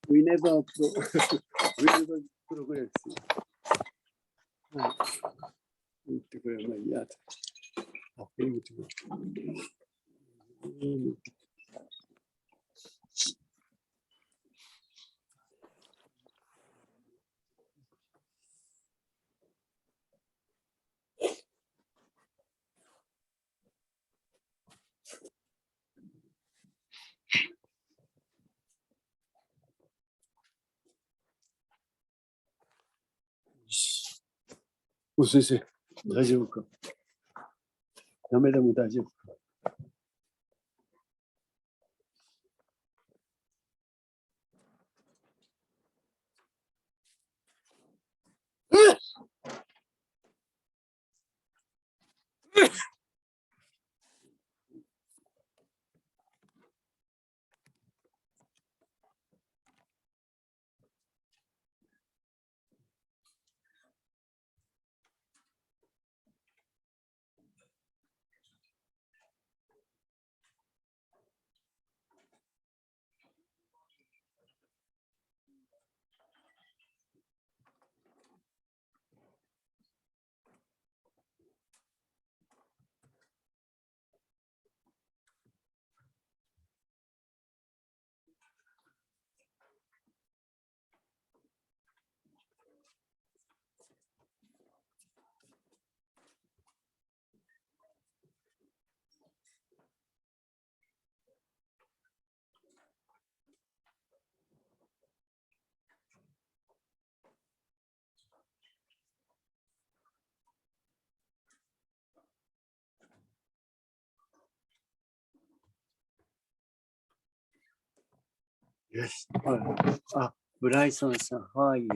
We never progress. はい。これはまあいいや。お先生、大丈夫か？ダメでも大丈夫か？Yes. Bryson-san, how are you?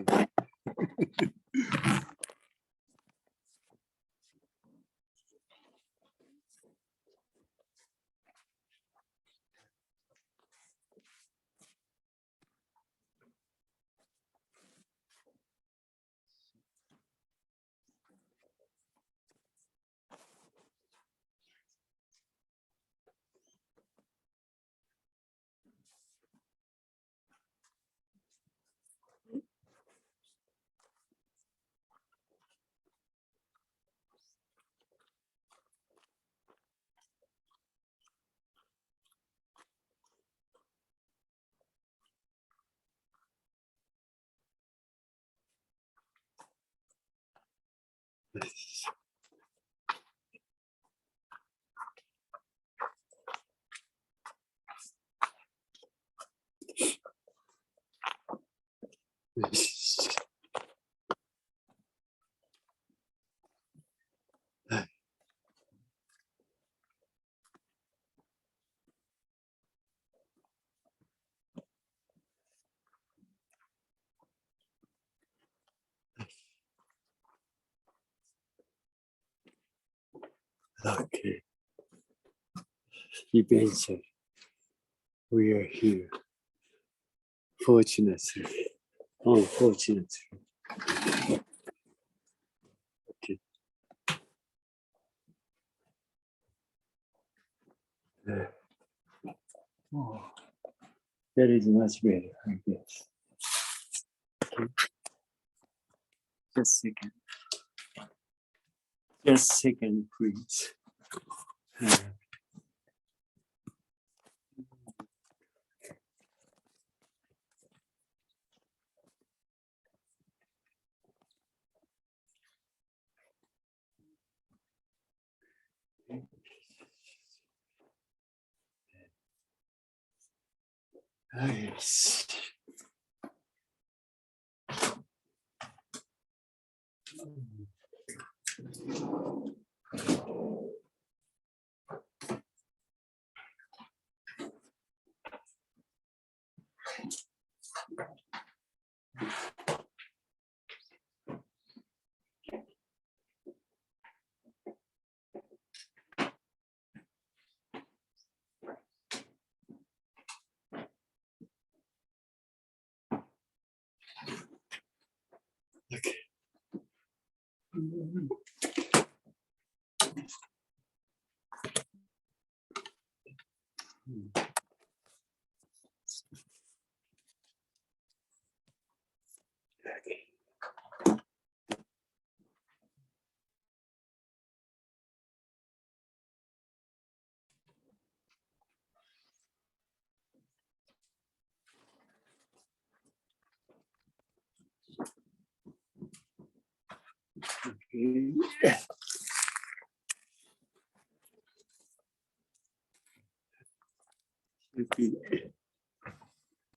Okay. Eventually, we are here. Fortunately, unfortunately. Okay. Oh, that is much better, I guess. Okay. Just a second. Just a second, please. Nice. Okay.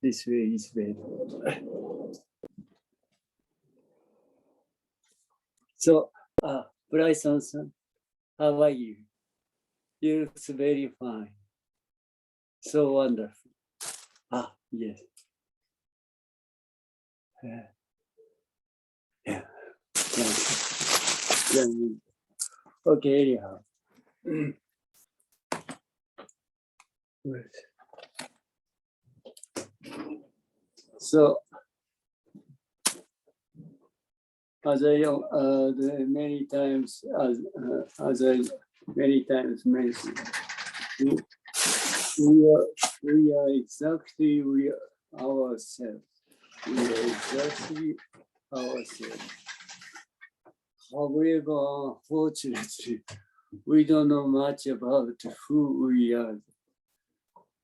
This way is better. So, Bryson-san, how are you? You look very fine. So wonderful. Yes. Yeah. Okay, anyhow. So, as I many times mentioned, we are exactly ourselves. We are exactly ourselves. However, unfortunately, we don't know much about who we are.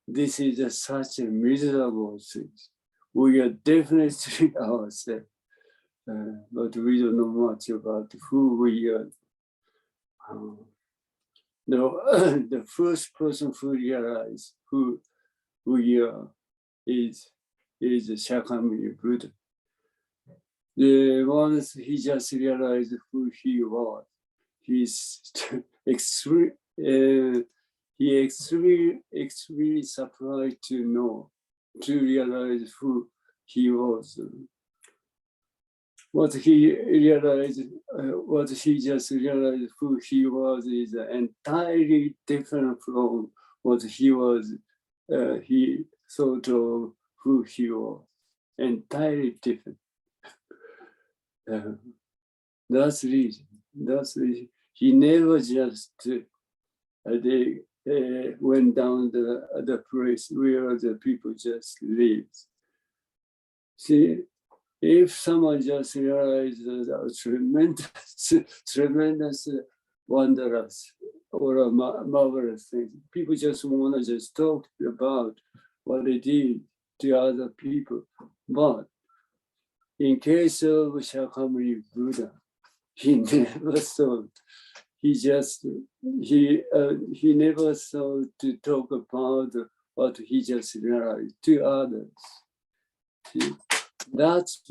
This is such a miserable thing. We are definitely ourselves, but we don't know much about who we are. The first person who realized who we are is Shakyamuni Buddha. Once he just realized who he was, he's extremely surprised to realize who he was. What he just realized who he was is entirely different from what he was. He thought of who he was, entirely different. That's the reason. He never just went down the place where the people just live. See, if someone just realizes a tremendous, wondrous, or a marvelous thing, people just want to just talk about what they did to other people. But in case of Shakyamuni Buddha, he never thought. He never thought to talk about what he just realized to others. See, that's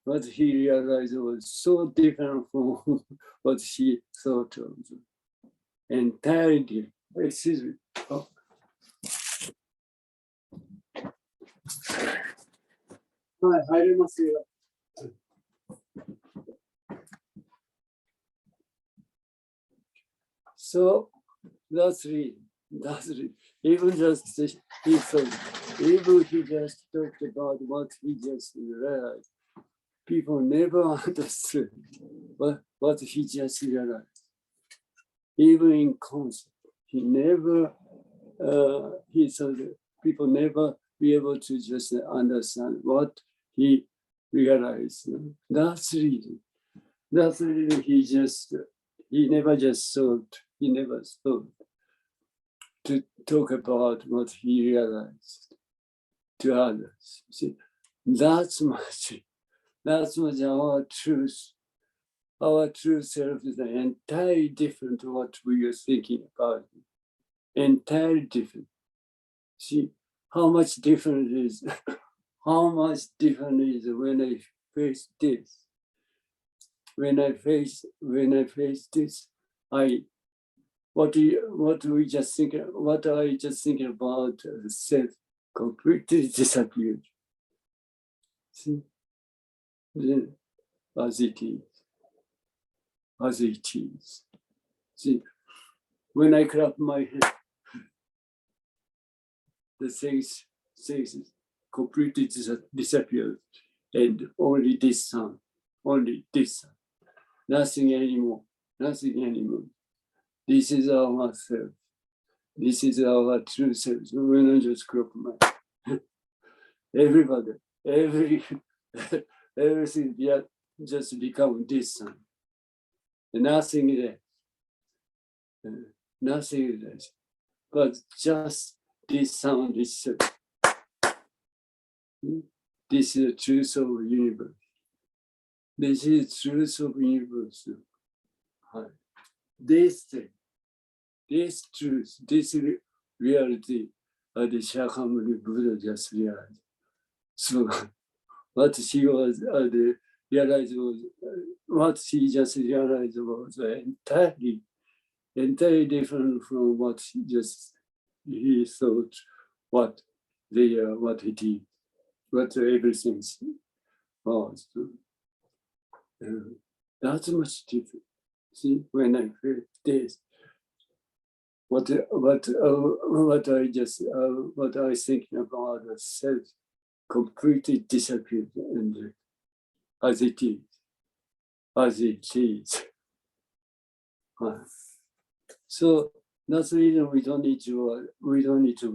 what he realized was so different from what he thought of. Entirely different. Excuse me. Oh. So that's real. Even just he thought, even he just talked about what he just realized, people never understood what he just realized. Even in concept, he thought people never be able to just understand what he realized. That's the reason. That's the reason he never thought to talk about what he realized to others. See, that's much our truth. Our true self is entirely different to what we are thinking about. Entirely different. See how much different it is. How much different it is when I face this. When I face this, what I just thinking about self completely disappeared. See, then as it is. See, when I clap my hand, the things completely disappeared, and only this sound, nothing anymore. This is ourselves. This is our true self. We're not just crop mind. Everybody, everything just become distant. Nothing is there. Nothing is there. But just this sound itself. This is the truth of the universe. This is the truth of the universe. This thing, this truth, this reality, the Shakyamuni Buddha just realized. So what he was realized was, what he just realized was entirely different from what he thought, what it is, what everything was. That's much different. See, when I feel this, what I was thinking about the self completely disappeared, and as it is. So that's the reason we don't need to worry about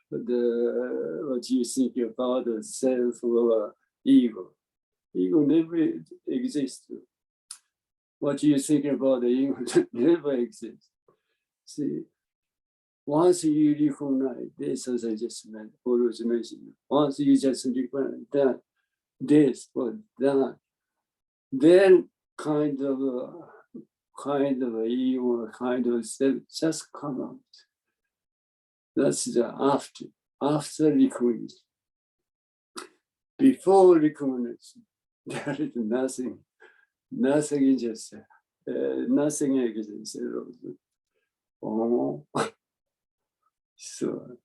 what you think about the self or ego. Ego never exists. What you think about the ego never exists. See, once you recognize this, as I just always mentioned, once you just recognize that this or that, then kind of ego, kind of self just come out. That's the after recognition. Before recognition, there is nothing is just nothing exists. Oh, so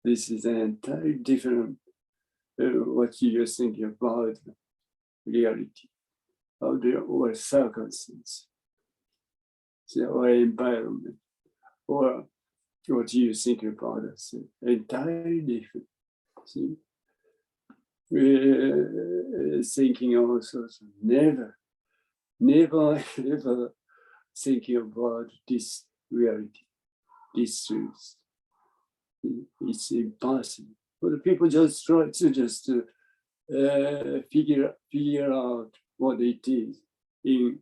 this is an entirely different what you're thinking about reality, of or circumstance, or environment, or what you think about us, entirely different. See? Thinking also, never ever thinking about this reality, this truth. It's impossible. But people just try to just figure out what it is in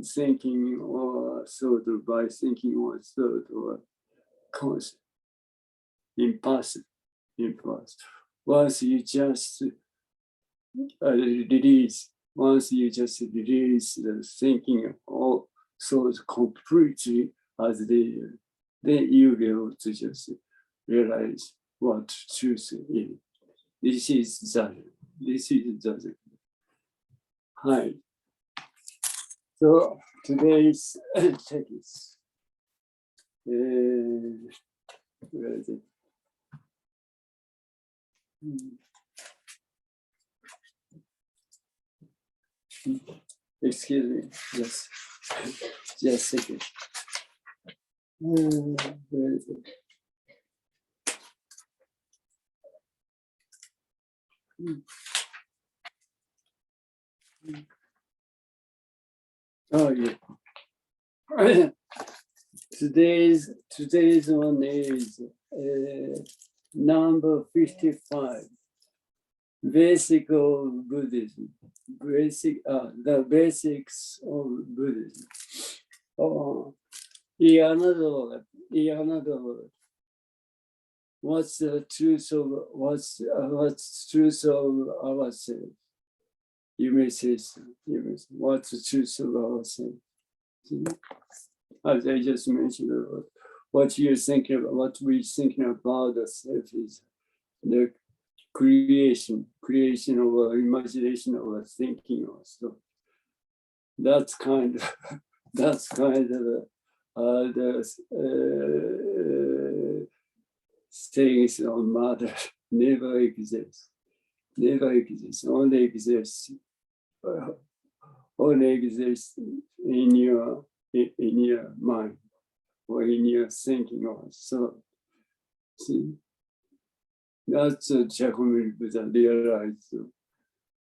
thinking or thought, or by thinking or thought or concept. Impossible. Once you just release the thinking or thought completely as they, then you'll be able to just realize what truth is. This is the Hi. So today's text. Where is it? Excuse me, just a second. Where is it? Oh yeah. Today's one is number 55. Basic of Buddhism. The basics of Buddhism. In another word, what's the truth of what's truth of ourselves? You may say so. What's the truth of ourselves? As I just mentioned, what you're thinking about, what we're thinking about the self is the creation of our imagination of our thinking also. That's kind of the things on matter never exists, only exists in your mind or in your thinking also. See, that's what Shakyamuni Buddha realized.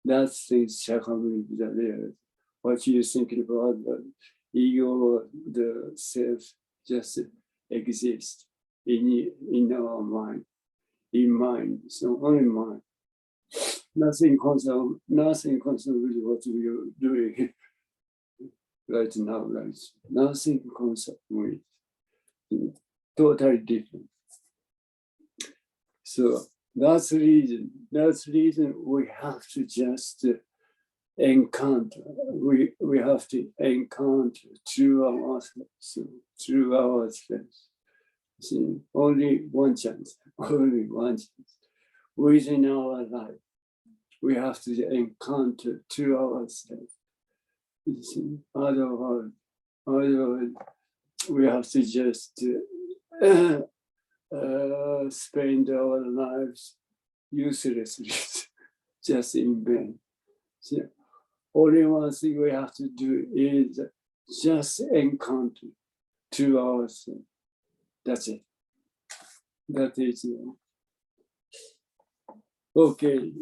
That's things Shakyamuni Buddha realized. What you're thinking about ego, the self, just exist in our mind, in mind, so only mind. Nothing concerned with what we are doing right now, right? Nothing concerned with. Totally different. So that's the reason we have to just encounter. We have to encounter through ourselves. See, only one chance. Within our life, we have to encounter through ourselves. See, otherwise, we have to just spend our lives uselessly, just in vain. So only one thing we have to do is just encounter to ourselves. That's it. That is okay.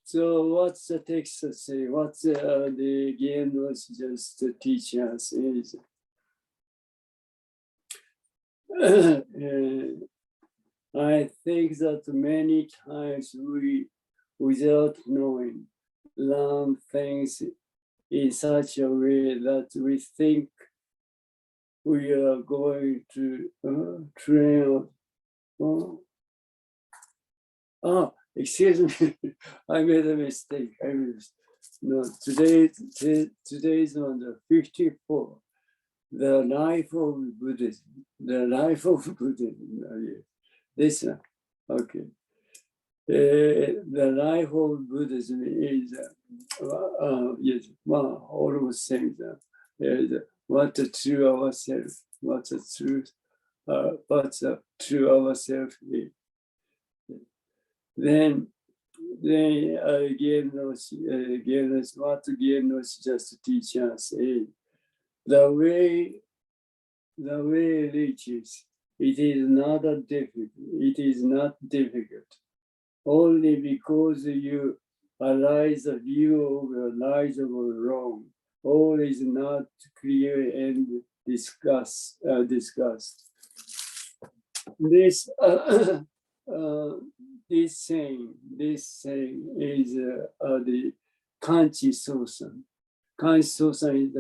So what's the text say? What's the Jinen was just teach us is I think that many times we, without knowing, learn things in such a way that we think we are going to train. Excuse me, I made a mistake. No, today's on the 54. The life of Buddhism. The life of Buddhism. This one. Okay. The life of Buddhism is yes, well, almost same that. What the true ourselves, what's the truth, what's the true ourselves is. Then again, what Jinen Roshi just teach us is the way reaches. It is not difficult. It is not difficult. Only because you arise a view of the right or wrong. All is not clear and discussed. This saying is the Kanchi Sosan. Kanchi Sosan is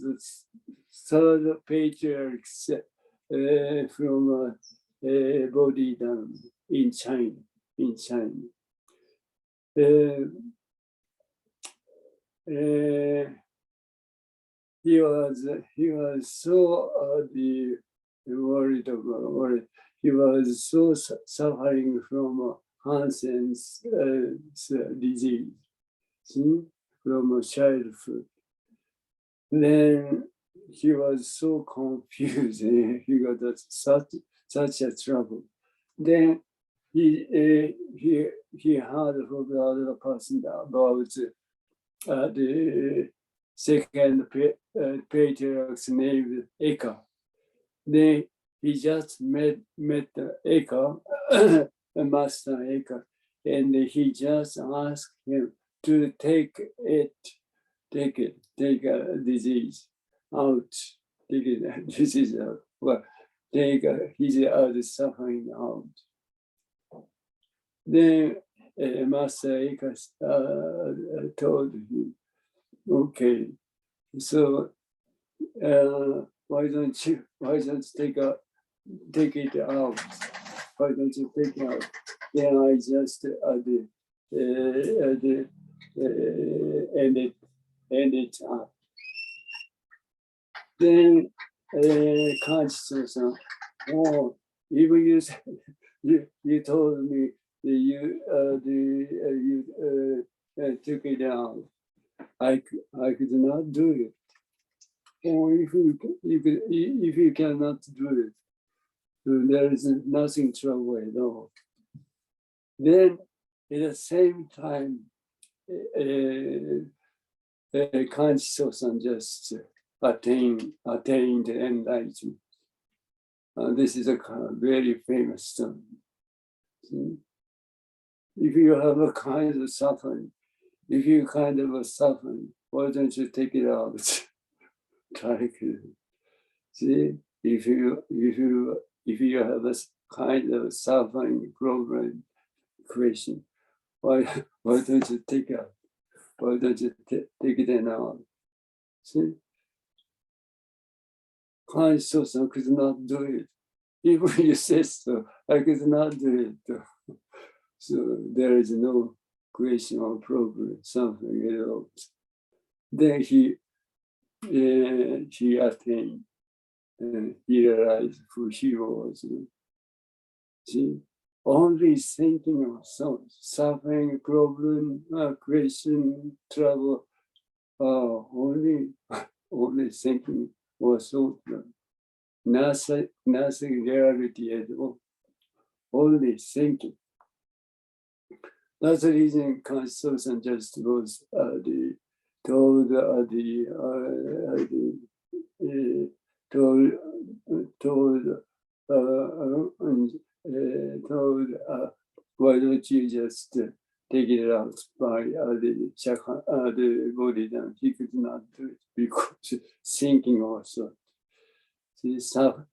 the third patriarch from Bodhidharma in China. He was so worried about. He was so suffering from Hansen's disease, from childhood. Then he was so confused. He got such a trouble. Then he heard from the other person about the second patriarch's name, Eka. Then he just met Eka, Master Eka, and he just asked him to take a disease out, disease out. Well, take his suffering out. Then Master Eka told him, okay, so why don't you take it out? Why don't you take it out? Then I just end it up. Then Kanchi-san, oh, even you told me that you took it out. I could not do it. Or if you cannot do it, there is nothing trouble at all. Then at the same time, Kanchi-san just attained enlightenment. This is a very famous story. If you have a kind of suffering, why don't you take it out? See, if you have a kind of suffering problem question, why don't you take out? Why don't you take it out? See, consciousness could not do it. Even you say so, I could not do it. So there is no question or problem, something else. Then he attained, he realized who he was. See, only thinking of suffering, problem, question, trouble, only thinking or thought. Nothing reality at all. Only thinking. That's the reason consciousness just was told why don't you just take it out by the body? Then he could not do it because thinking also. See,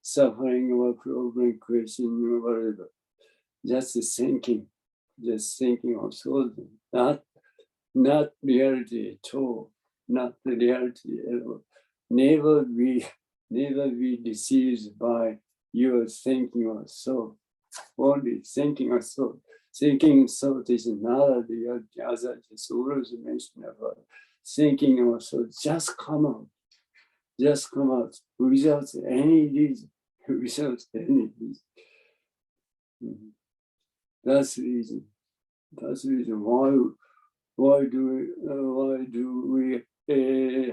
suffering or problem, question, or whatever. Just thinking of something. Not reality at all. Not the reality at all. Never be deceived by your thinking or thought. Only thinking or thought. Thinking thought is not a reality, as I just always mentioned about. Thinking or thought just come out without any reason. That's the reason. Why do we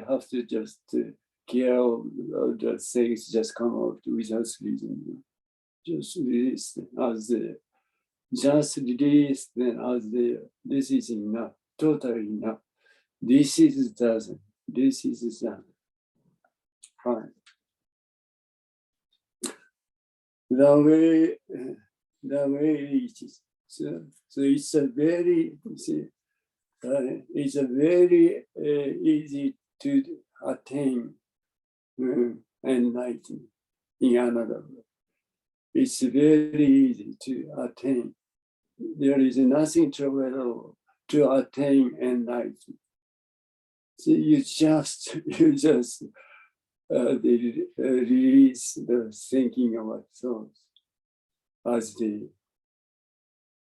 have to just care of the things just come out without reason? Just release them as they. Just release them as they. This is enough. Totally enough. This is doesn't. This is that. Fine. The way it is. So it's a very, easy to attain enlightenment in another way. It's very easy to attain. There is nothing trouble at all to attain enlightenment. So you just release the thinking of thoughts as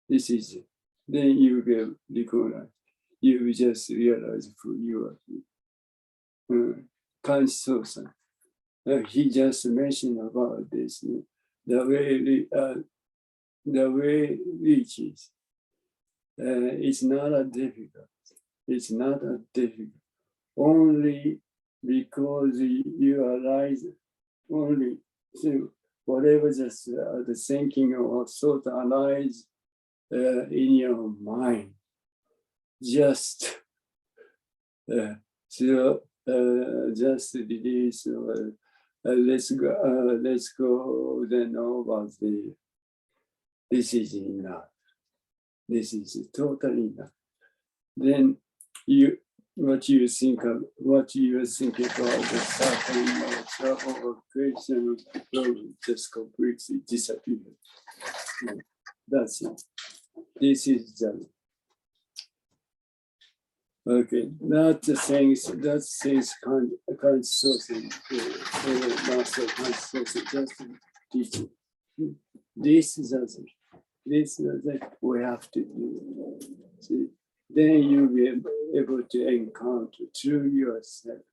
this is it. Then you will recognize. You will just realize who you are. Consciousness. He just mentioned about this. The way reaches. It's not difficult. It's not difficult. Only because you arise only through whatever just the thinking or thought arise in your mind, just just release. Let's go. Then over this is enough. This is totally enough. Then what you think about the suffering or trouble or creation of problem just completely disappears. That's it. This is the okay. That's things can't something master can't something just teaching. This is other we have to do. See, then you'll be able to encounter through yourself.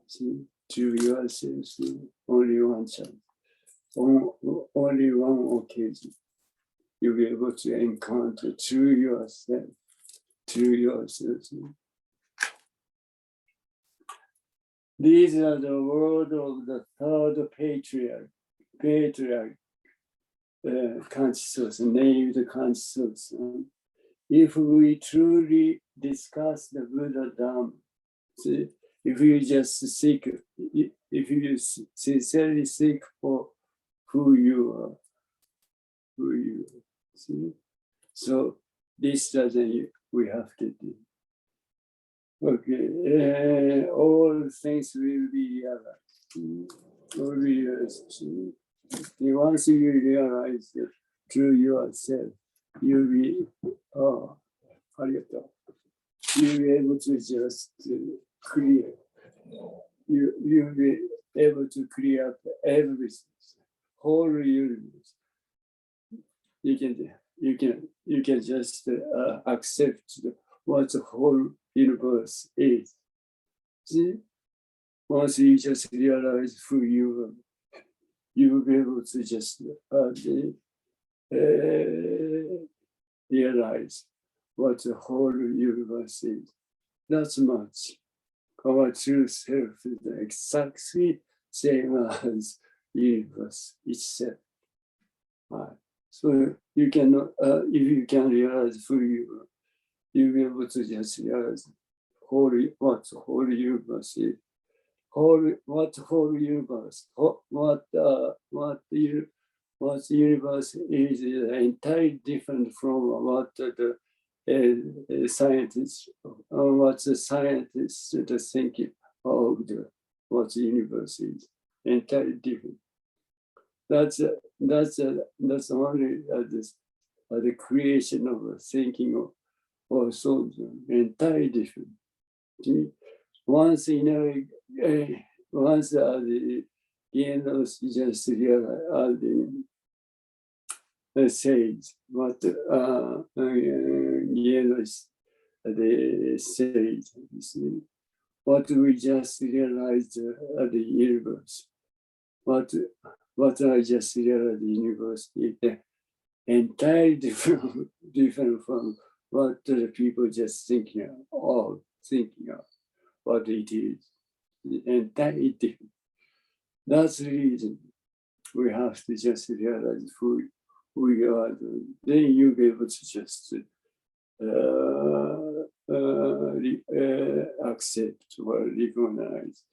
See, through yourself, see, only one chance, only one occasion. You'll be able to encounter through yourself. These are the words of the third patriarch, consciousness, named consciousness. If we truly discuss the Buddha Dharma, see, if you just seek, if you sincerely seek for who you are, see. So this doesn't we have to do. Okay, all things will be realized. Once you realize that through yourself, you'll be, you'll be able to just clear. You'll be able to clear up everything, whole universe. You can just accept what the whole universe is. See, once you just realize who you are, you will be able to just realize what the whole universe is. Not much. Our true self is exactly same as universe itself. So you can, if you can realize who you are, you'll be able to just realize what the whole universe is. What whole universe? What the universe is entirely different from what the scientists, what the scientists are thinking of what the universe is. Entirely different. That's only the creation of thinking or thought, entirely different. Once the Jinen just says what Jinen says, what we just realized the universe, what I just realized the universe is entirely different from what the people just thinking of what it is, entirely different. That's the reason we have to just realize who we are. Then you'll be able to just accept or recognize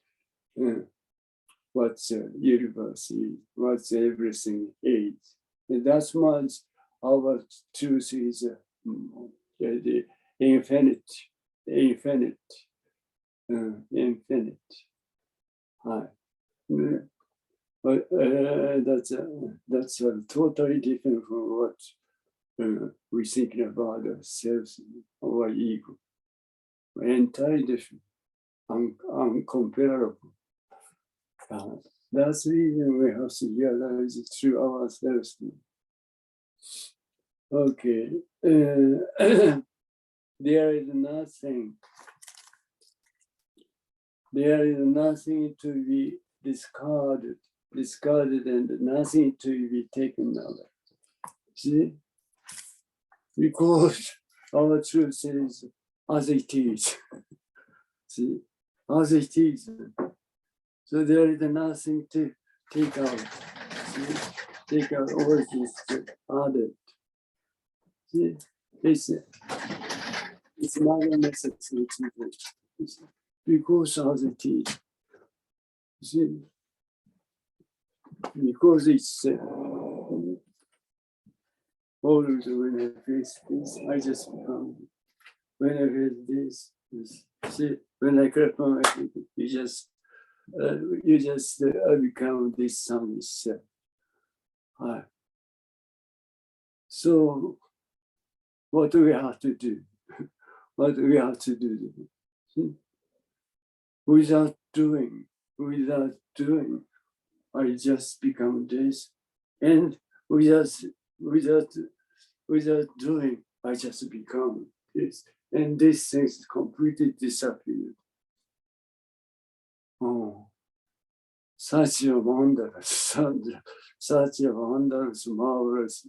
what the universe is, what everything is. And that's much our truth is the infinite. But that's totally different from what we're thinking about ourselves or ego. Entirely different, uncomparable. That's the reason we have to realize it through ourselves. Okay, there is nothing to be discarded and nothing to be taken away. See, because our truth is as it is. See, as it is. So there is nothing to take out. See? Take out or just add it. See? It's not a necessity to do. Because as it is. See? Because it's always when I face this, I just become, when I face this, see, when I clap on my feet, you just become this sun itself. So what do we have to do? What do we have to do? See? Without doing, I just become this, and without doing, I just become this, and these things completely disappeared. Oh, such a wondrous, marvelous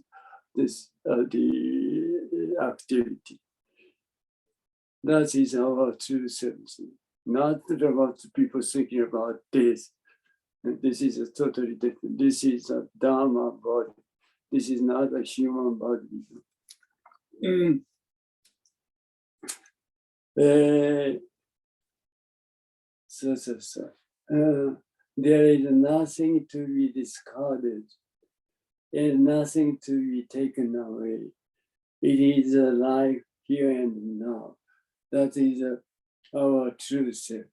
this the activity. That is our true sense. Not about people thinking about this. This is a totally different. This is a Dharma body. This is not a human body. There is nothing to be discarded and nothing to be taken away. It is a life here and now. That is our true self.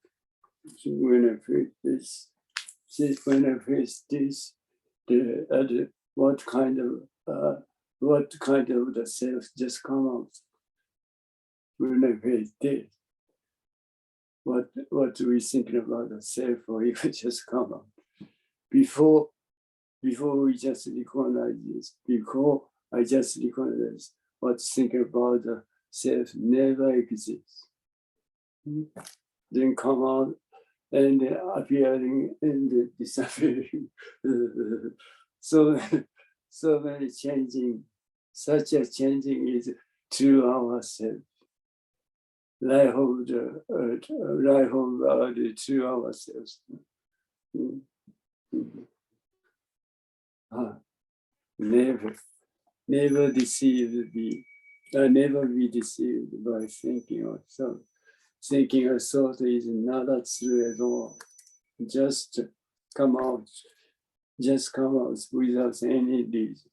When I face this, when I face this, what kind of the self just come out? When I face this, what we thinking about the self, or even just come out before we just recognize this. Before I just recognize what's thinking about the self never exists. Then come out and appearing and disappearing. So many changing. Such a changing is to ourselves. Life of the earth, life of the to ourselves. Never deceived be. Never be deceived by thinking or thought. Thinking or thought is not true at all. Just come out without any reason.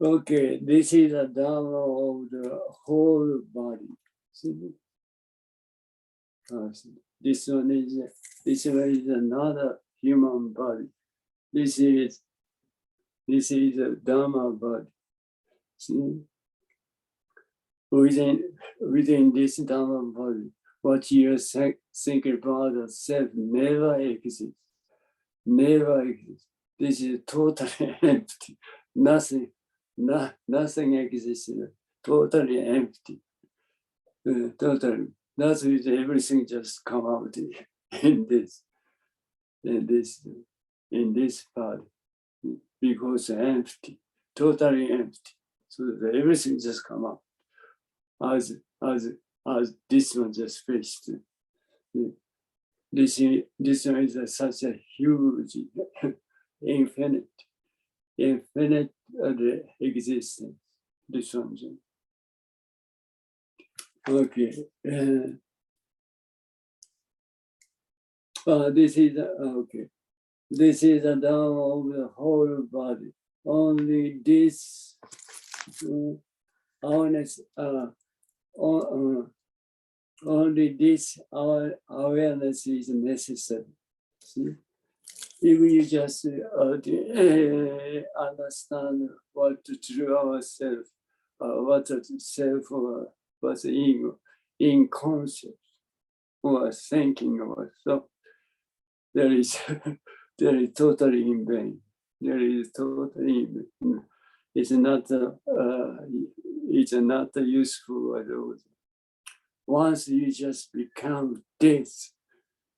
Okay, this is a Dharma of the whole body. This one is another human body. This is a Dharma body. See? Within this Dharma body, what you think about the self never exists. Never exists. This is totally empty. Nothing exists. Totally empty. Totally. That's with everything just come out in this body. Because empty. Totally empty. So that everything just come out. As this one just faced. This one is such a huge, infinite existence. This one. Okay. This is okay. This is a Dharma of the whole body. Only this awareness. Only this awareness is necessary. See? If you just understand what to true ourselves, what the self was in concept or thinking of, so there is totally in vain. There is totally in vain. It's not useful at all. Once you just become this,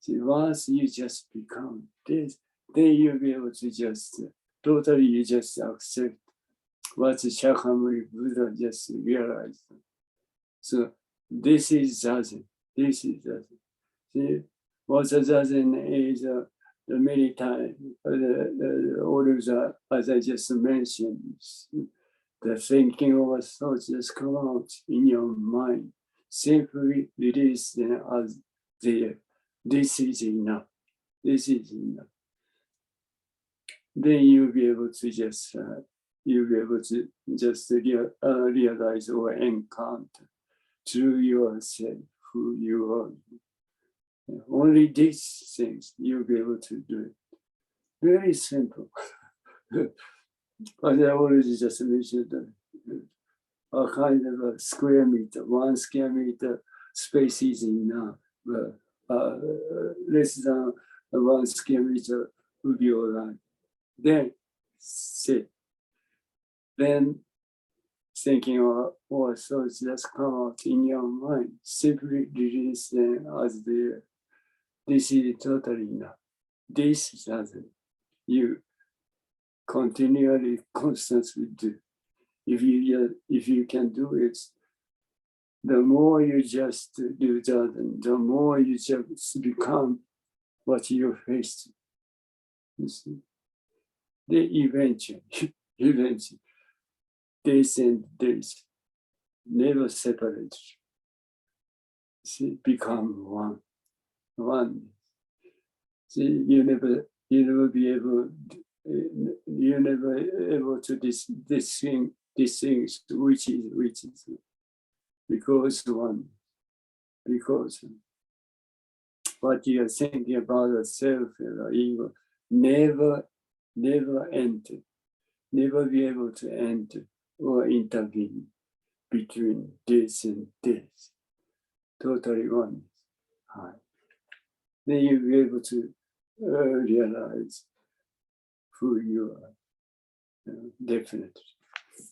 once you just become this, then you'll be able to just totally you just accept what the Shakyamuni Buddha just realized. So this is Zazen. This is Zazen. See, what the Zazen is the many times, all of the, as I just mentioned, the thinking of a thought just come out in your mind. Simply release them as there. This is enough. This is enough. Then you'll be able to just realize or encounter through yourself who you are. Only these things you'll be able to do it. Very simple. As I already just mentioned, a kind of a square meter, 1 square meter space is enough. Less than 1 square meter would be all right. Then sit. Then thinking or thoughts just come out in your mind. Simply release them as they are. This is totally enough. This doesn't. You continually, constantly do. If you can do it, the more you just do that, the more you just become what you're facing. You see? Then eventually, days and days, never separate. See, become one. See, you never be able. You're never able to distinguish which is because one. because what you are thinking about the self or ego never enter, never be able to enter or intervene between this and this. Totally oneness. Then you'll be able to realize who you are. Definitely.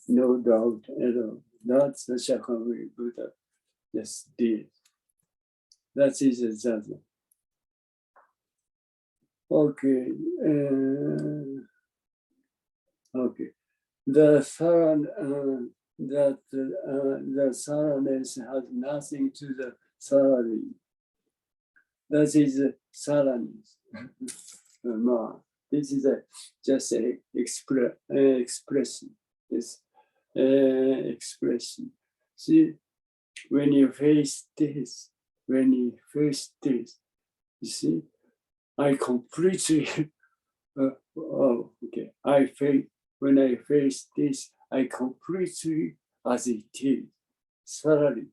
No doubt at all. That's the Shakyamuni Buddha just did. That is a zazen. Okay. Okay. The thoroughness has nothing to the thoroughly. That is thoroughness. This is just an expression. This expression. See, when you face this, you see, I completely. When I face this, I completely as it is. Thoroughly,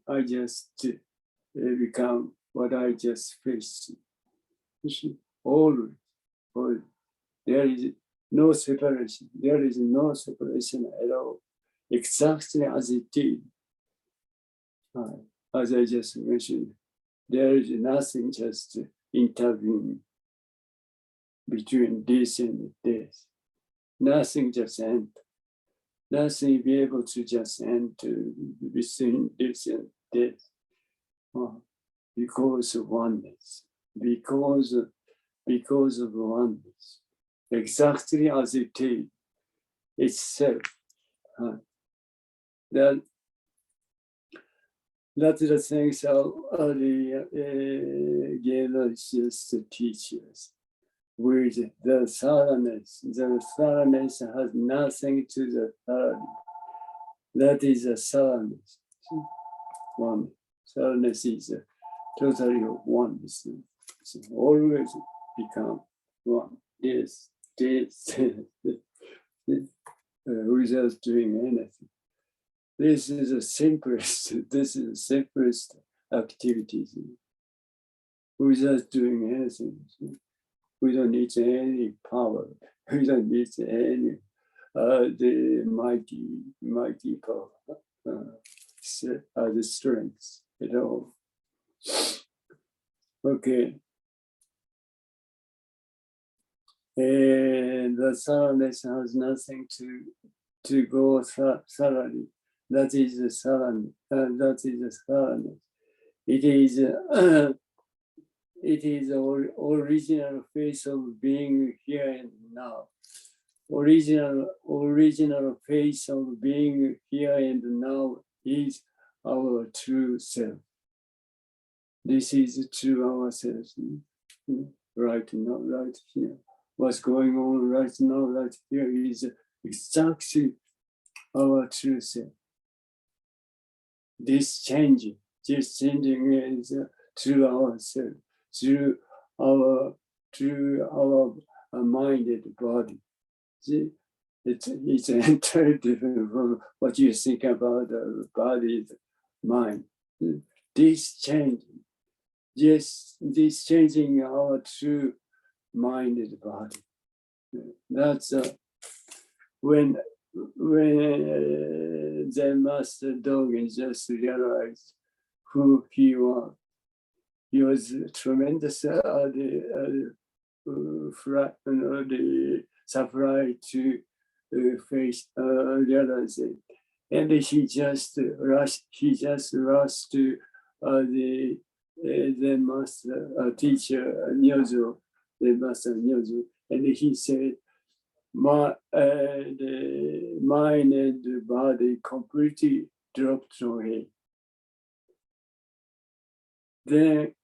I just become what I just faced. You see, always. There is no separation. There is no separation at all. Exactly as it is. As I just mentioned, there is nothing just intervening between this and this. Nothing just enter. Nothing be able to just enter between this and this. Because of oneness. Because of oneness. Exactly as it is. Itself. That's the things the Gelasius teaches. With the thoroughness has nothing to the thoroughly. That is a thoroughness. One. Thoroughness is totally oneness. So always become one. This, without doing anything. This is the simplest activities. Without doing anything. We don't need any power. We don't need any the mighty power, the strength at all. Okay. And the thoroughness has nothing to go thoroughly. That is the thoroughness. It is the original face of being here and now. Original face of being here and now is our true self. This is true ourselves. Right now, right here. What's going on right now, right here is exactly our true self. This changing is through ourselves, through our minded body. See, it's entirely different from what you think about the body's mind. This changing our true minded body. That's when the Master Dogen just realized who he was. He was tremendous surprised to face realize it, and he just rushed to the master teacher Nyozo, the master Nyozo, and he said, the mind and the body completely dropped away. Then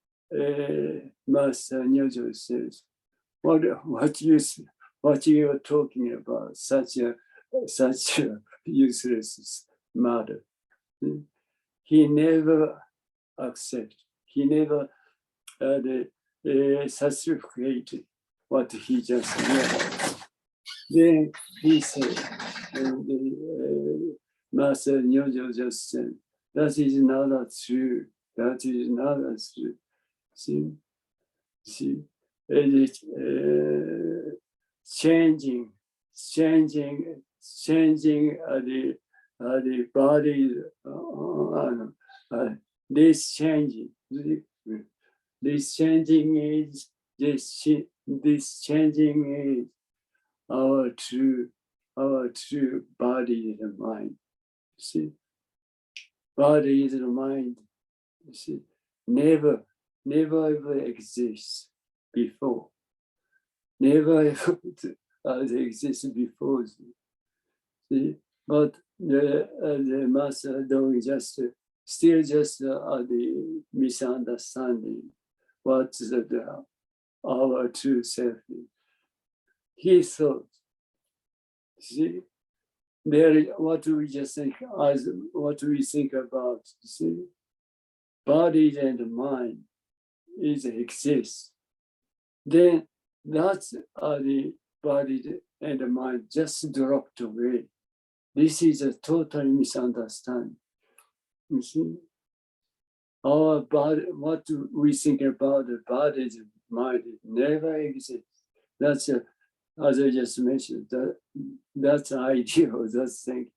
Master Nyozo says, what you are talking about, such a useless matter. He never accepted, he never certificated what he just realized. Then he said, Master Nyojo just said, That is not true. That is not true. See, it is changing the body. This changing. This changing is our true body and mind. See, body is the mind. See, never ever exists before. Never ever existed before. See, but the master doing still just the misunderstanding what's our true self. He thought, see, there what we just think as what we think about, see, body and mind exists. Then that's the body and the mind just dropped away. This is a total misunderstanding. You see, our body, what we think about the body and mind, it never exists. That's as I just mentioned, that's ideal. That's thing.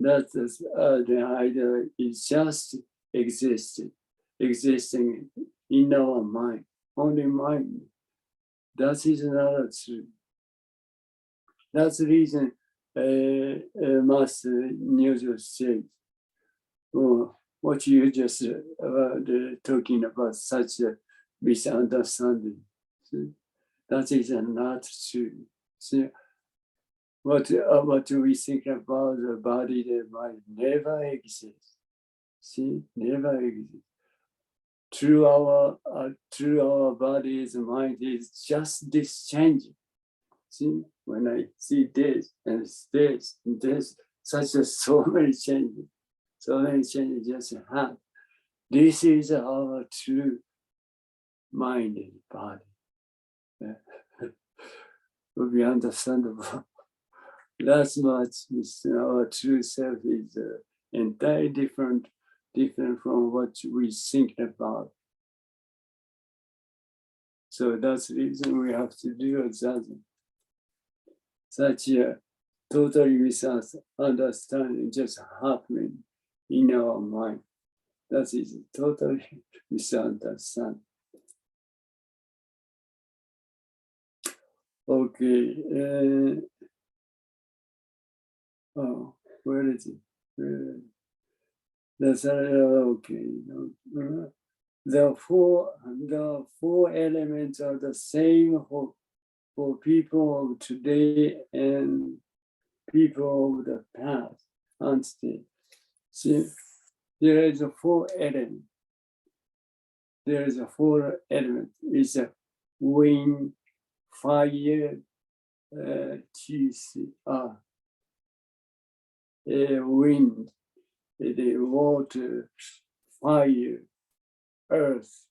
That's the idea is just existing in our mind, only mind. That is not true. That's the reason Master Nyojo said, oh, what you just talking about, such a misunderstanding. See? That is not true. See? What we think about the body, the mind never exists. See, never exists. Through our bodies, mind is just this changing. See, when I see this and this and this, so many changes just happen. This is our true mind and body. Yeah. Will be understandable. That's much. Our true self is entirely different from what we think about. So that's the reason we have to do zazen. Such a totally misunderstanding just happening in our mind. That is totally misunderstanding. Okay. Oh, where is it? That's okay. The four elements are the same for people of today and people of the past. Understand? See, there is a four element. There is a four element. It's a wind, fire, wind, the water, fire, earth.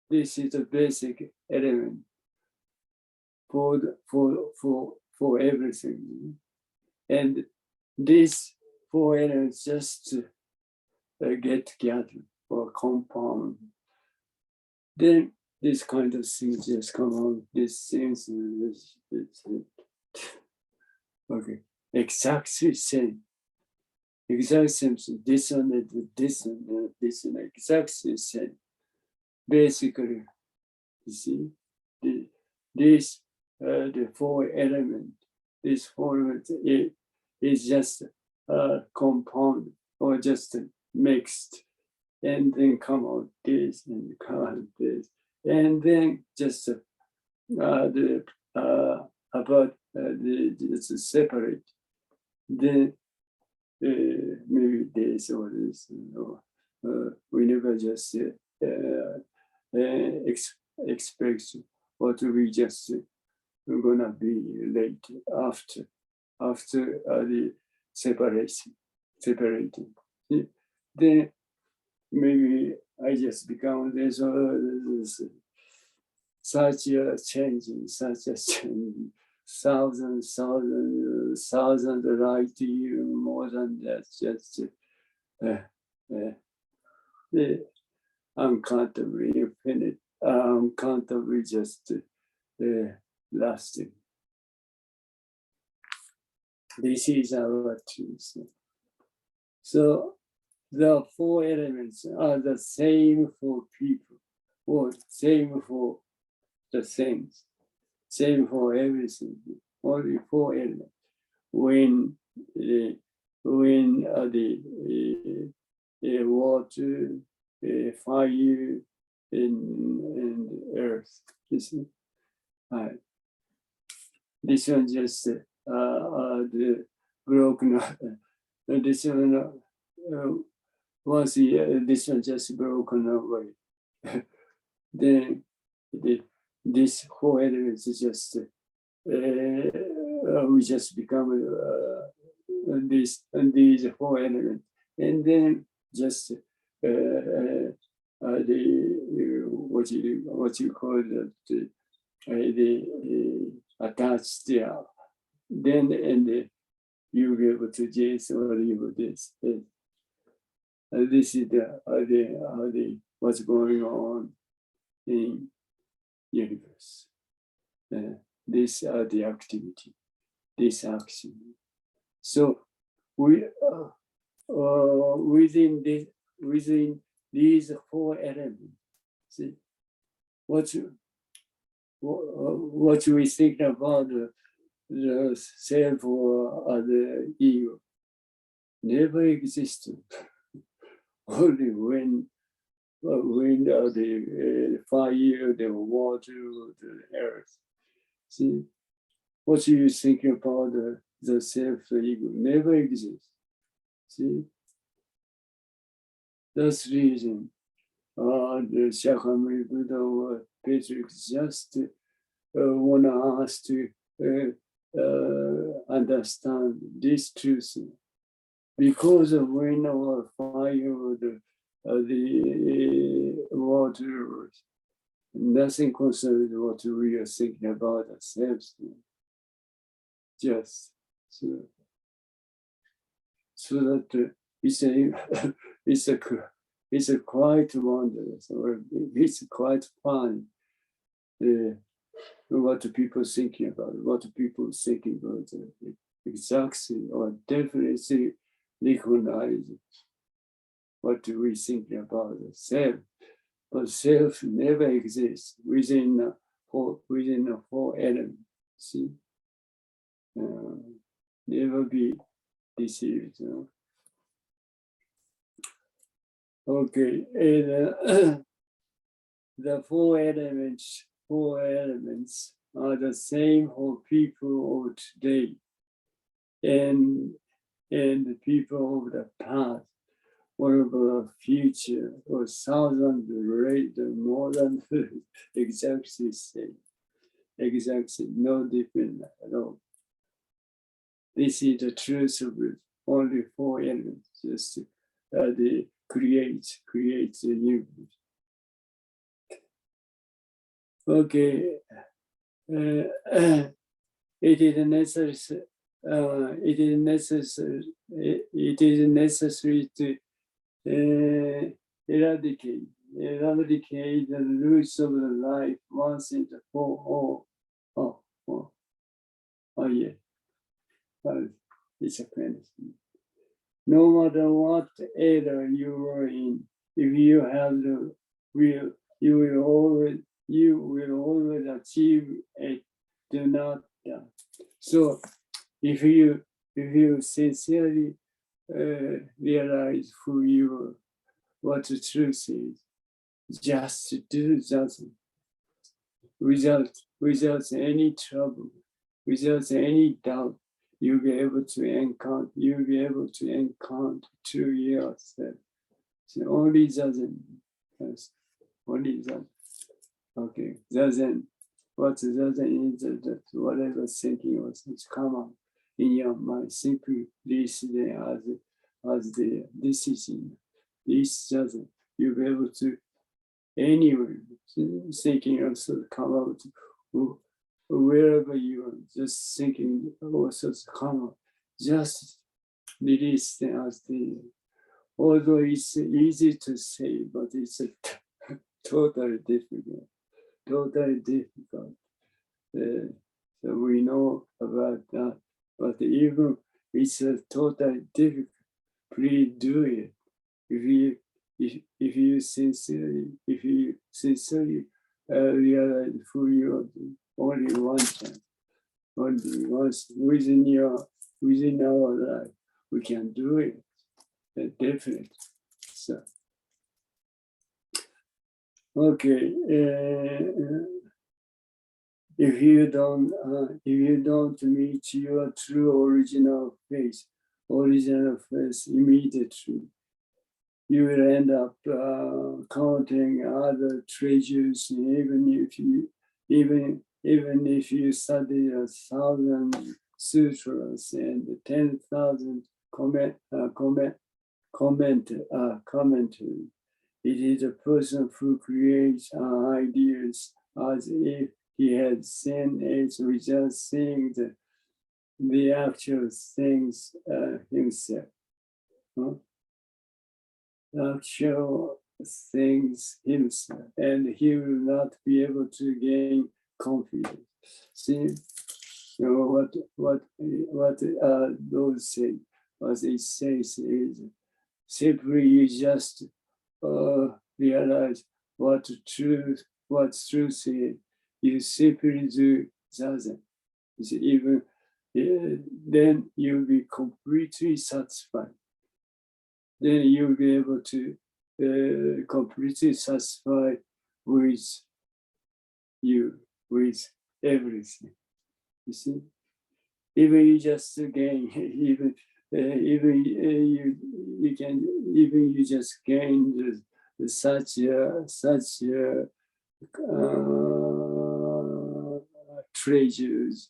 This is the basic element for everything, and these four elements just get together or compound. Then this kind of things just come on. These things, okay, exactly same. Exactly same. This one, exactly same. Basically, you see, the four elements. This four elements is just compound or just mixed, and then come out this and come out this, and then just it's separate. Then maybe this or this, we never just expect what we just gonna be later after the separating. Then maybe I just become this such a changing, thousands light years more than that. Just the uncountably infinite, uncountably just lasting. This is our truth. So the four elements are the same for people, or same for the things, same for everything. Only four elements. When the water, fire, and earth. This one just the broken. This one once this one just broken away. Then this whole element is just we just become this and these four elements, and then just the what you call the attached there. Then and you be able to just or you this. This is the what's going on in universe. These are the activity, this action. So we within these four elements, see what we think about the self or the ego never existed. Only when the fire, the water, the earth. See, what you think about the self-ego never exists. See, that's the reason the Shakyamuni Buddha or Patrick just want us to understand this truth. Because of when our fire or the water, nothing concerns what we are thinking about ourselves. Just so that it's a quite wondrous, or it's quite fun. What people thinking about, exactly or definitely recognize what we thinking about the self. But self never exists within the four elements. See, never be deceived. Okay, and the four elements are the same for people of today and the people of the past, or of the future, or thousands later, more than exactly same, exactly no different at all. This is the truth of it. Only four elements, just they create the universe. Okay, it is necessary to eradicate the roots of the life once and for all. Oh yeah, it's a penalty. No matter what era you are in, if you have the will, you will always achieve it. Do not die. So if you sincerely realize who you are, what the truth is, just do that without any trouble, without any doubt, you'll be able to encounter to yourself. So only that. Okay, zazen. What zazen is that whatever thinking was come out in your mind, simply list there as the decision. This zazen, you'll be able to anyway thinking also come out wherever you are, just thinking also come out, just release them as the although it's easy to say, but it's totally difficult, totally difficult. So we know about that, but even it's totally difficult. Please do it. If you sincerely realize who you are, only one time, only once within our life, we can do it. Definitely. So, okay. If you don't meet your true original face immediately, you will end up counting other treasures, even if you study 1,000 sutras and 10,000 commentary. It is a person who creates ideas as if he had seen it without seeing the actual things himself. Huh? Actual things himself, and he will not be able to gain confidence. See, you know, what those say, what it says is simply you just realize what truth is. You simply do zazen. Even then you'll be completely satisfied. Then you'll be able to completely satisfied with everything. You see, even you just gain, even you just gain such treasures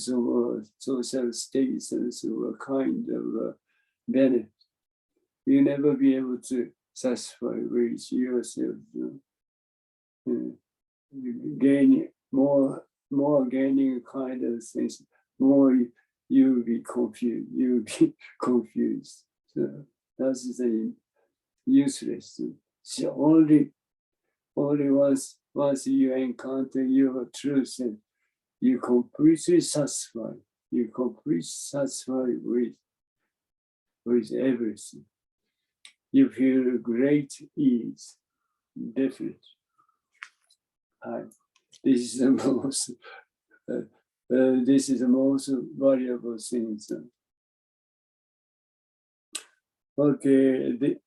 or social status or kind of benefit. You never be able to satisfy with yourself. Gaining more gaining kind of things, more you'll be confused. You'll be confused. So that's the useless. So only once you encounter your truth, and you completely satisfied. You completely satisfied with everything. You feel great ease, definitely. This is the most. This is the most valuable thing. Okay.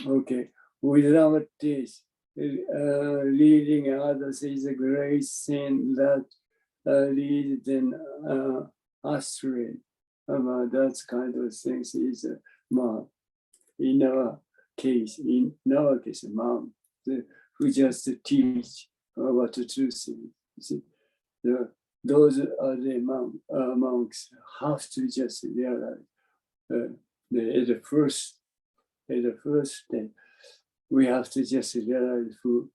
Okay. Without this, leading others is a great sin that leads them astray. That kind of things is in our case, mom, who just teach what the truth is. You see, those are the monks have to just realize at the first step, we have to just realize who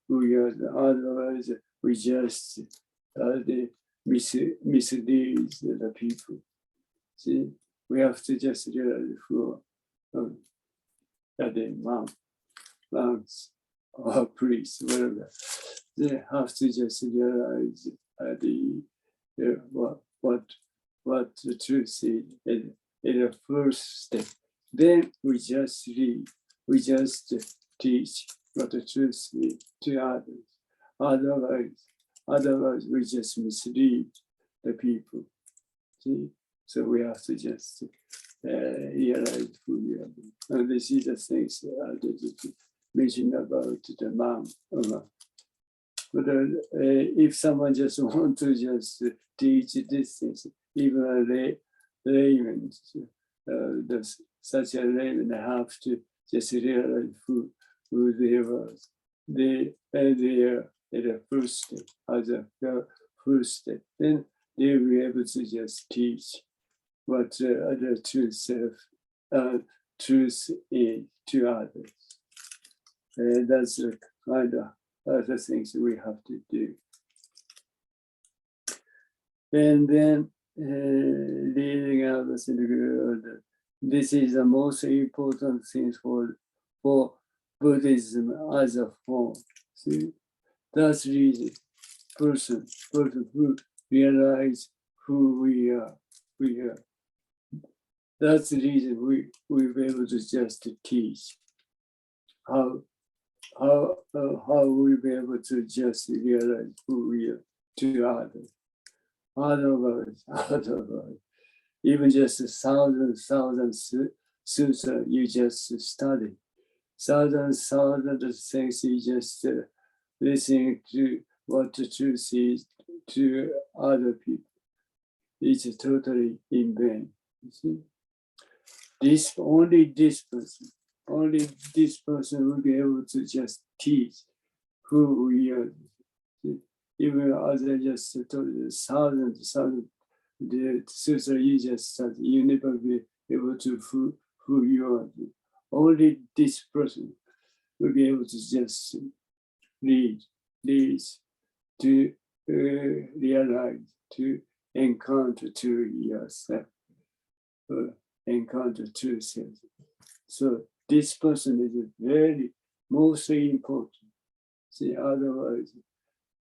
we are. Otherwise, we just mislead the people. See, we have to just realize who the monks or priests, whatever. They have to just realize what the truth is in the first step. Then we just read, we just teach what the truth is to others. Otherwise, we just mislead the people. See? So we have to just realize who we are. And this is the things that mentioned about the monk. But if someone just want to just teach these things, even a layman, such a layman have to just realize who they were. They are at the first step, as a first step. Then they will be able to just teach what the truth is to others. That's the kind of other things we have to do. And then leading others in the world. This is the most important thing for Buddhism as a form. See, that's really person who realize who we are. That's the reason we're able to just teach how we be able to just realize who we are to others. Otherwise, even just thousand sutra you just study, thousand things you just listening to what the truth is to other people. It's totally in vain. You see, only this person will be able to just teach who we are. Even as I just told you, thousand, the sutra you just study, you never be able to who you are. Only this person will be able to just lead to realize, to encounter to yourself, encounter to self. So this person is very mostly important. See, otherwise,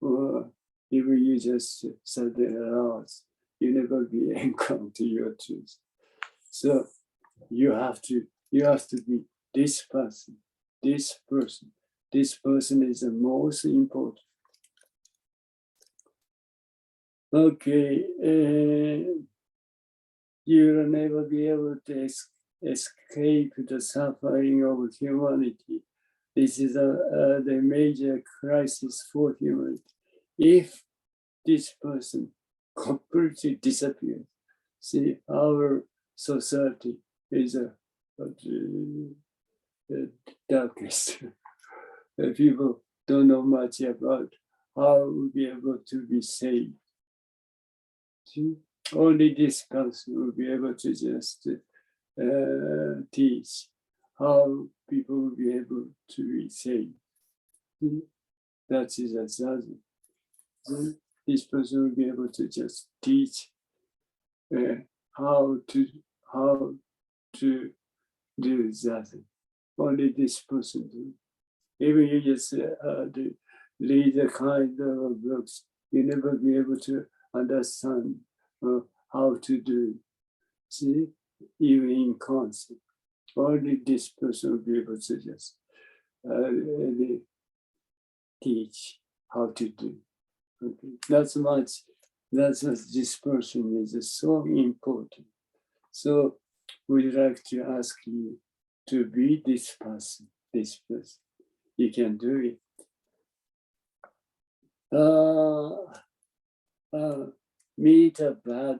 if you just study a lot, you never be encounter your truth. So you have to be this person. This person is the most important. Okay, you will never be able to escape the suffering of humanity. This is the major crisis for humanity. If this person completely disappears, see, our society is a darkest. People don't know much about how we'll be able to be saved. See? Only this person will be able to just teach how people will be able to be saved. See? That is a zazen. This person will be able to just teach how to do zazen. Only this person do. Even you just read the kind of books, you never be able to understand how to do. See, even in concept, only this person will be able to just teach how to do. Okay. That's what this person is so important. So we'd like to ask you to be this person. You can do it. Meet a Buddha,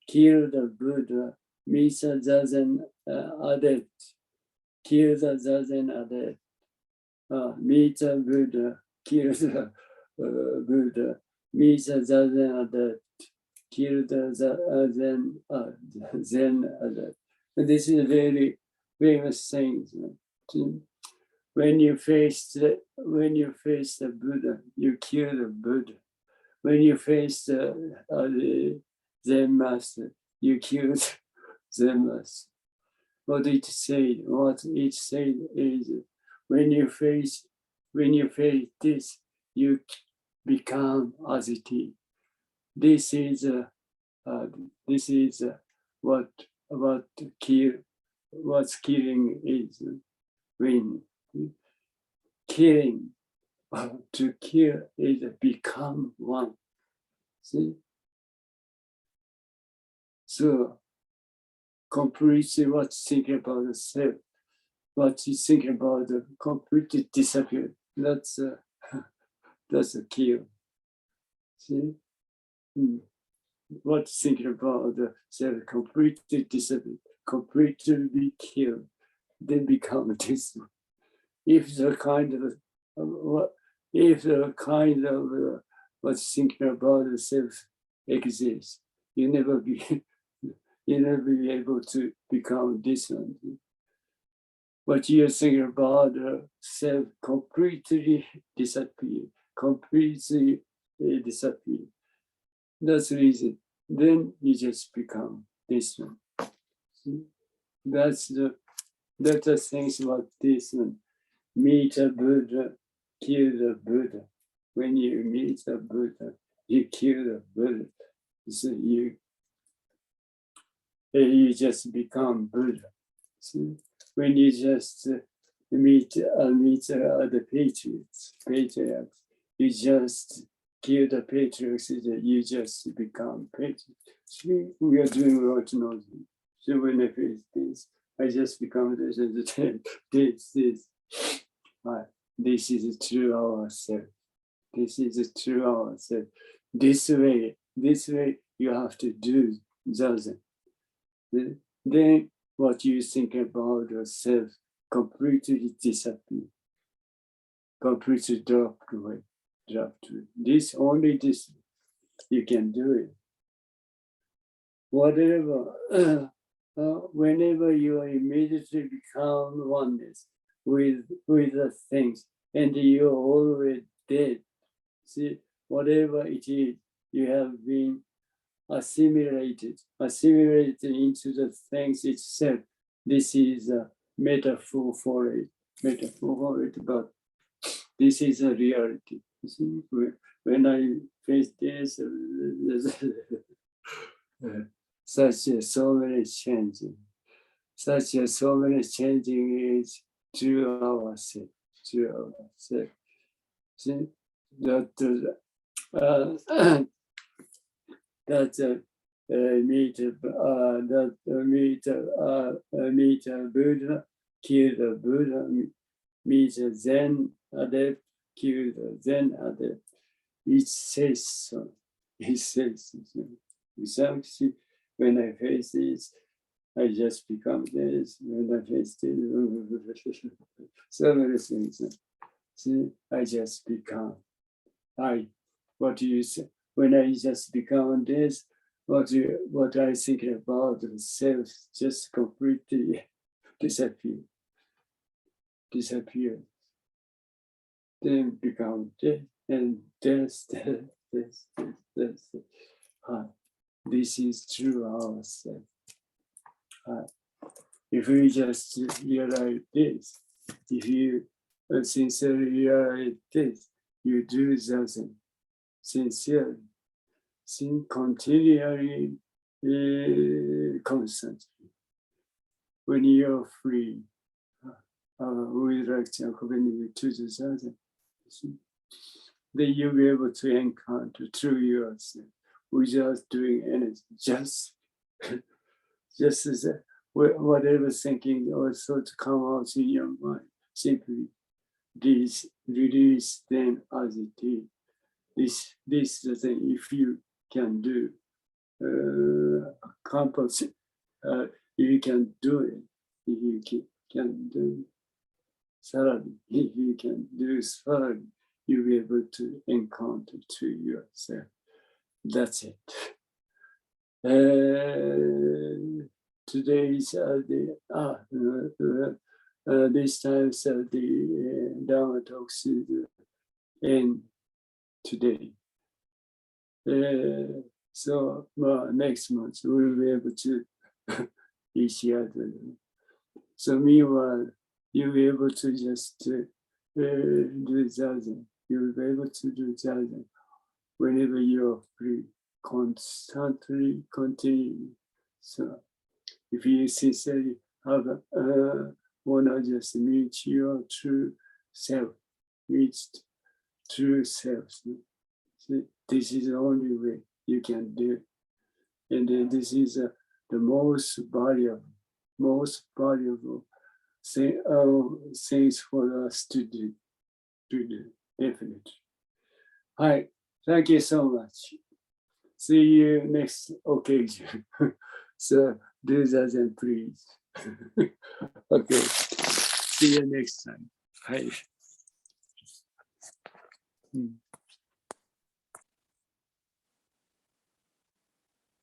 kill the Buddha, meet a Zazen adept, kill the Zazen adept. Meet a Buddha, kill the Buddha, meet a Zazen adept, kill the Zen adept. And this is a very famous saying. When you face the Buddha, you kill the Buddha. When you face the Zen master, you kill the Zen master. What it said is, when you face this, you become as it is. This is what's killing is. When killing, to kill is become one. See? So completely what's thinking about the self, what you thinking about the completely disappear. That's a kill. See? What's thinking about the self completely disappear, completely be killed, then become this. If the kind of what's thinking about the self exists, you never be able to become this one. What you're thinking about the self completely disappear, That's the reason. Then you just become this one. See? That's the things about this one. Meet a Buddha, kill the Buddha. When you meet a Buddha, you kill the Buddha. So you just become Buddha. See? When you just meet the patriots, you just kill the patriots, you just become patriots. See, we are doing what knows. So when I face this, I just become this. This is true ourselves. This is true ourselves. This way you have to do zazen. Then what you think about yourself completely disappear. Completely dropped away. This only this you can do it. Whatever, whenever you immediately become oneness with the things, and you're already dead. See, whatever it is, you have been assimilated into the things itself. This is a metaphor for it, but this is a reality. You see, when I face this, so many changing is through ourselves. See, that meet a Buddha, kill the Buddha, meet a Zen adept, kill the Zen adept. It says so. Exactly. When I face this, I just become this. When I face this, so many things. See, I just become. What do you say? When I just become this, what I think about the self just completely disappear. Then become this and this. This is true ourselves. If we just realize this, if you sincerely realize this, you do something sincerely, continually, constantly. When you're free, with to accompany to the other, then you'll be able to encounter through yourself without doing anything, just as whatever thinking or thought come out in your mind, simply release them as it is. This is the thing. If you can do compulsive, you can do it. If you can do thoroughly, if you can do thoroughly, you'll be able to encounter to yourself. That's it. Today's this time the Dharma Talks end today. So next month we'll be able to each other. So meanwhile, you'll be able to just do zazen. You'll be able to do zazen whenever you're free, constantly continue. So if you sincerely have want to just meet your true self, meet true self. See, this is the only way you can do it. And then this is the most valuable things for us to do, definitely. Hi, thank you so much. See you next occasion. So do that then, please. Okay, see you next time. Hi.